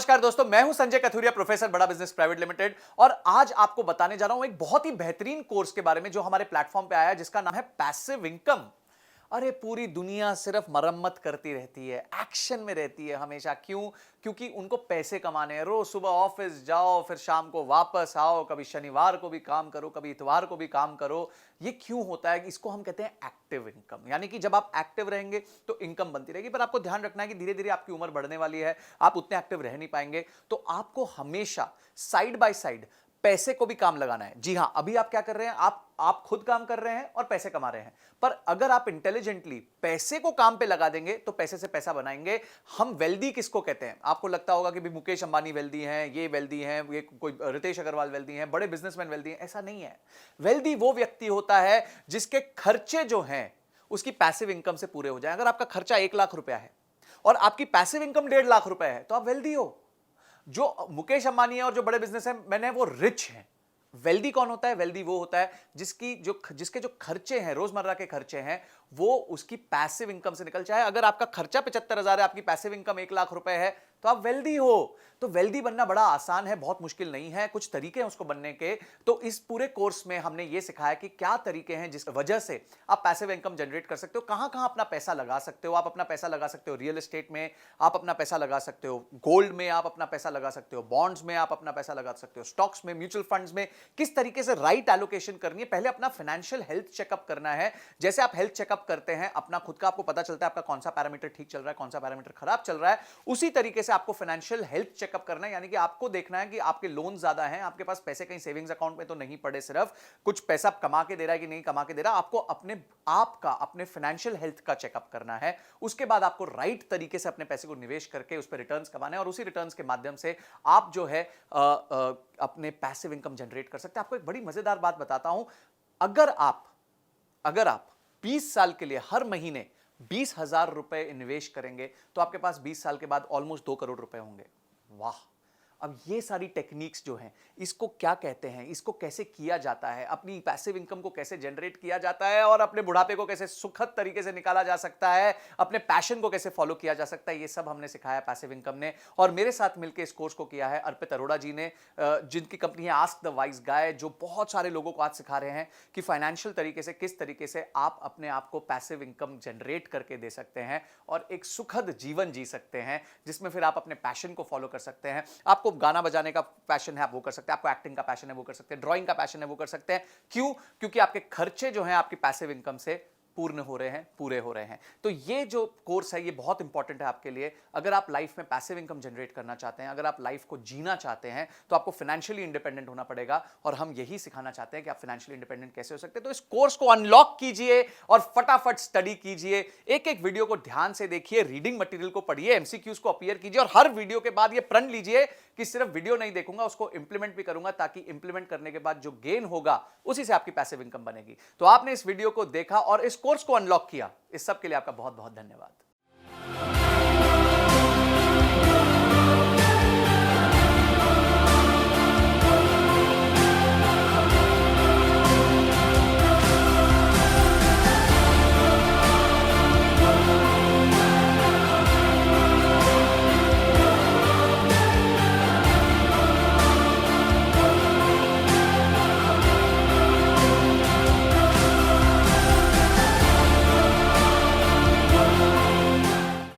नमस्कार दोस्तों, मैं हूं संजय कथुरिया, प्रोफेसर बड़ा बिजनेस प्राइवेट लिमिटेड। और आज आपको बताने जा रहा हूं एक बहुत ही बेहतरीन कोर्स के बारे में जो हमारे प्लेटफॉर्म पे आया है, जिसका नाम है पैसिव इनकम। अरे पूरी दुनिया सिर्फ मरम्मत करती रहती है, एक्शन में रहती है हमेशा। क्यों? क्योंकि उनको पैसे कमाने हैं। रोज सुबह ऑफिस जाओ, फिर शाम को वापस आओ, कभी शनिवार को भी काम करो, कभी इतवार को भी काम करो। ये क्यों होता है? इसको हम कहते हैं एक्टिव इनकम। यानी कि जब आप एक्टिव रहेंगे तो इनकम बनती रहेगी। पर आपको ध्यान रखना है कि धीरे धीरे आपकी उम्र बढ़ने वाली है, आप उतने एक्टिव रह नहीं पाएंगे। तो आपको हमेशा साइड बाय साइड पैसे को भी काम लगाना है। जी हां, अभी आप क्या कर रहे हैं? आप खुद काम कर रहे हैं और पैसे कमा रहे हैं। पर अगर आप इंटेलिजेंटली पैसे को काम पे लगा देंगे तो पैसे से पैसा बनाएंगे। हम वेल्दी किसको कहते हैं? आपको लगता होगा कि भी मुकेश अंबानी वेल्दी हैं, ये वेल्दी हैं, ये कोई रितेश अग्रवाल वेल्दी हैं, बड़े बिजनेसमैन वेल्दी हैं। ऐसा नहीं है। वेल्दी वो व्यक्ति होता है जिसके खर्चे जो हैं उसकी पैसिव इनकम से पूरे हो जाए। अगर आपका खर्चा 1 लाख रुपया है और आपकी पैसिव इनकम 1.5 लाख रुपए है तो आप वेल्दी हो। जो मुकेश अंबानी है और जो बड़े बिजनेसमैन है वो रिच हैं। वेल्दी कौन होता है? वेल्दी वो होता है जिसके जो खर्चे हैं, रोजमर्रा के खर्चे हैं, वो उसकी पैसिव इनकम से निकल जाए। अगर आपका खर्चा 75,000 है, आपकी पैसिव इनकम 1 लाख रुपए है, तो आप वेल्दी हो। तो वेल्दी बनना बड़ा आसान है, बहुत मुश्किल नहीं है। कुछ तरीके हैं उसको बनने के। तो इस पूरे कोर्स में हमने ये सिखाया कि क्या तरीके हैं जिस वजह से आप पैसिव इनकम जनरेट कर सकते हो, कहां कहां अपना पैसा लगा सकते हो। आप अपना पैसा लगा सकते हो रियल एस्टेट में, आप अपना पैसा लगा सकते हो गोल्ड में, आप अपना पैसा लगा सकते हो बॉन्ड्स में, आप अपना पैसा लगा सकते हो स्टॉक्स में, म्यूचुअल फंड्स में। किस तरीके से राइट एलोकेशन करनी है, पहले अपना फाइनेंशियल हेल्थ चेकअप करना है। जैसे आप हेल्थ चेकअप करते हैं अपना खुद का, आपको पता चलता है आपका कौन सा पैरामीटर ठीक चल रहा है, कौन सा पैरामीटर खराब चल रहा है। उसी तरीके से आपको फाइनेंशियल हेल्थ चेकअप करना है। यानी कि आपको देखना है कि आपके लोन ज्यादा हैं, आपके पास पैसे कहीं सेविंग्स अकाउंट में तो नहीं पड़े, सिर्फ कुछ पैसा कमा के दे रहा है कि नहीं कमा के दे रहा। आपको अपने फाइनेंशियल हेल्थ का चेकअप करना है। उसके बाद आपको राइट तरीके से अपने पैसे को निवेश करके उस पर रिटर्न्स कमाना है और उसी रिटर्न्स के माध्यम से आप जो है अपने पैसिव इनकम जनरेट कर सकते हैं। आपको एक बड़ी मजेदार बात बताता हूं। अगर आप 20 साल के लिए हर महीने 20,000 रुपए निवेश करेंगे तो आपके पास 20 साल के बाद ऑलमोस्ट 2 करोड़ रुपए होंगे। वाह! अब ये सारी टेक्निक्स जो हैं, इसको क्या कहते हैं, इसको कैसे किया जाता है, अपनी पैसिव इनकम को कैसे जनरेट किया जाता है और अपने बुढ़ापे को कैसे सुखद तरीके से निकाला जा सकता है, अपने पैशन को कैसे फॉलो किया जा सकता है, ये सब हमने सिखाया पैसिव इनकम ने। और मेरे साथ मिलकर इस कोर्स को किया है अर्पित अरोड़ा जी ने, जिनकी कंपनी है आस्क द वाइज गाय, जो बहुत सारे लोगों को आज सिखा रहे हैं कि फाइनेंशियल तरीके से किस तरीके से आप अपने आप को पैसिव इनकम जनरेट करके दे सकते हैं और एक सुखद जीवन जी सकते हैं, जिसमें फिर आप अपने पैशन को फॉलो कर सकते हैं। आपको गाना बजाने का पैशन है, आप वो कर सकते हैं। आपको एक्टिंग का पैशन है, वो कर सकते हैं। ड्राइंग का पैशन है, वो कर सकते हैं। क्यों? क्योंकि आपके खर्चे जो हैं आपकी पैसिव इनकम से पूर्ण हो रहे हैं, पूरे हो रहे हैं। तो ये जो कोर्स है ये बहुत इंपॉर्टेंट है आपके लिए। अगर आप लाइफ में पैसिव इनकम जनरेट करना चाहते हैं, अगर आप लाइफ को जीना चाहते हैं, तो आपको फाइनेंशियली इंडिपेंडेंट होना पड़ेगा। और हम यही सिखाना चाहते हैं कि आप फाइनेंशियली इंडिपेंडेंट कैसे हो सकते हैं। तो इस कोर्स को अनलॉक कीजिए और फटाफट स्टडी कीजिए। एक एक वीडियो को ध्यान से देखिए, रीडिंग मटेरियल को पढ़िए, एमसीक्यूज को अपीयर कीजिए और हर वीडियो के बाद ये प्रण लीजिए कि सिर्फ वीडियो नहीं देखूंगा, उसको इंप्लीमेंट भी करूंगा, ताकि इंप्लीमेंट करने के बाद जो गेन होगा उसी से आपकी पैसिव इनकम बनेगी। तो आपने इस वीडियो को देखा और इस कोर्स को अनलॉक किया, इस सब के लिए आपका बहुत बहुत धन्यवाद।